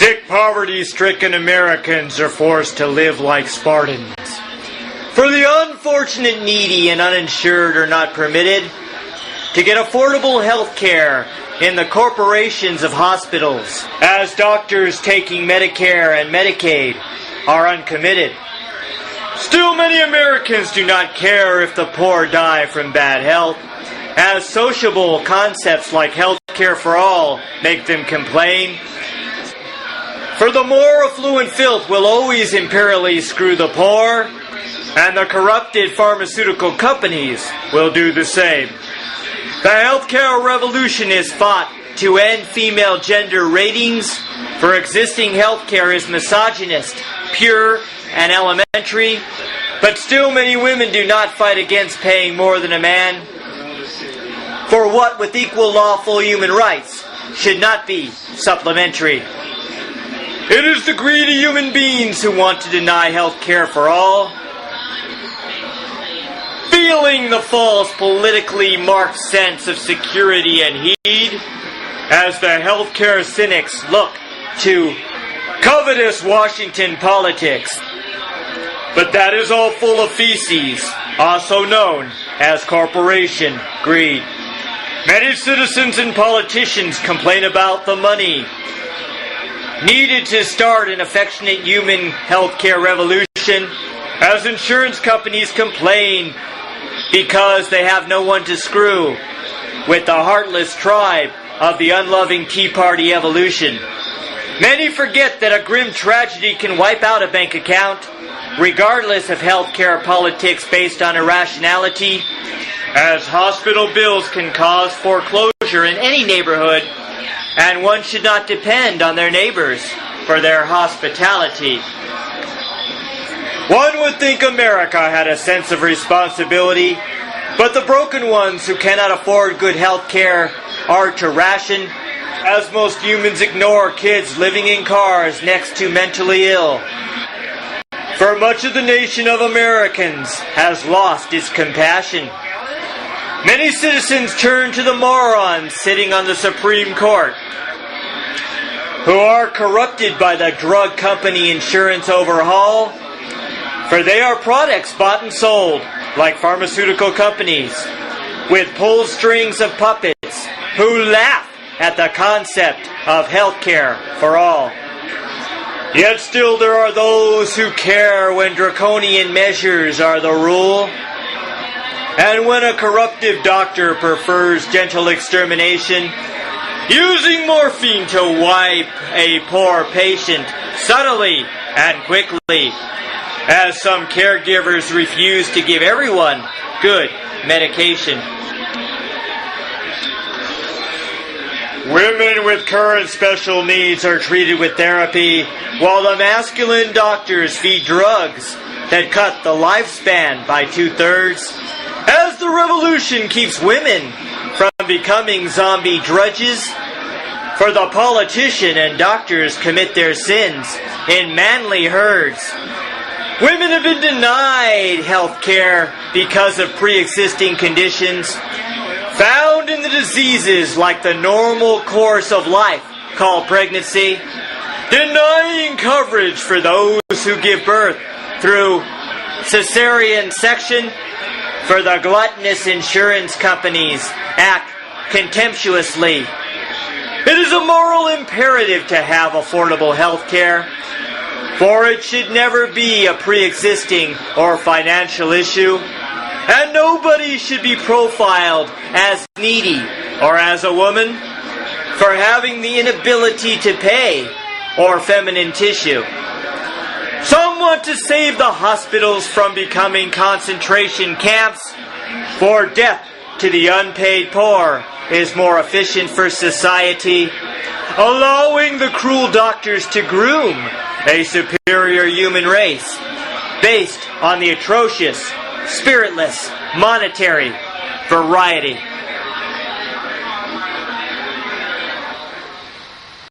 Sick, poverty-stricken Americans are forced to live like Spartans. For the unfortunate needy and uninsured are not permitted to get affordable health care in the corporations of hospitals, as doctors taking Medicare and Medicaid are uncommitted. Still, many Americans do not care if the poor die from bad health, as sociable concepts like health care for all make them complain. For the more affluent filth will always imperially screw the poor, and the corrupted pharmaceutical companies will do the same. The healthcare revolution is fought to end female gender ratings, for existing healthcare is misogynist, pure, and elementary, but still many women do not fight against paying more than a man for what, with equal lawful human rights, should not be supplementary. It is the greedy human beings who want to deny health care for all, feeling the false politically marked sense of security and heed, as the healthcare cynics look to covetous Washington politics. But that is all full of feces, also known as corporation greed. Many citizens and politicians complain about the money needed to start an affectionate human healthcare revolution, as insurance companies complain because they have no one to screw with the heartless tribe of the unloving Tea Party evolution. Many forget that a grim tragedy can wipe out a bank account, regardless of healthcare politics based on irrationality, as hospital bills can cause foreclosure in any neighborhood, and one should not depend on their neighbors for their hospitality. One would think America had a sense of responsibility, but the broken ones who cannot afford good health care are to ration, as most humans ignore kids living in cars next to mentally ill. For much of the nation of Americans has lost its compassion. Many citizens turn to the morons sitting on the Supreme Court, who are corrupted by the drug company insurance overhaul, for they are products bought and sold, like pharmaceutical companies, with pull strings of puppets who laugh at the concept of health care for all. Yet still there are those who care when draconian measures are the rule, and when a corruptive doctor prefers gentle extermination, using morphine to wipe a poor patient subtly and quickly, as some caregivers refuse to give everyone good medication. Women with current special needs are treated with therapy, while the masculine doctors feed drugs that cut the lifespan by 2/3, as the revolution keeps women from becoming zombie drudges. For the politician and doctors commit their sins in manly herds. Women have been denied health care because of pre-existing conditions found in the diseases like the normal course of life called pregnancy, denying coverage for those who give birth through cesarean section, for the gluttonous insurance companies act contemptuously. It is a moral imperative to have affordable health care, for it should never be a pre-existing or financial issue, and nobody should be profiled as needy or as a woman for having the inability to pay or feminine tissue. Some want to save the hospitals from becoming concentration camps, for death to the unpaid poor is more efficient for society, allowing the cruel doctors to groom a superior human race based on the atrocious, spiritless, monetary variety.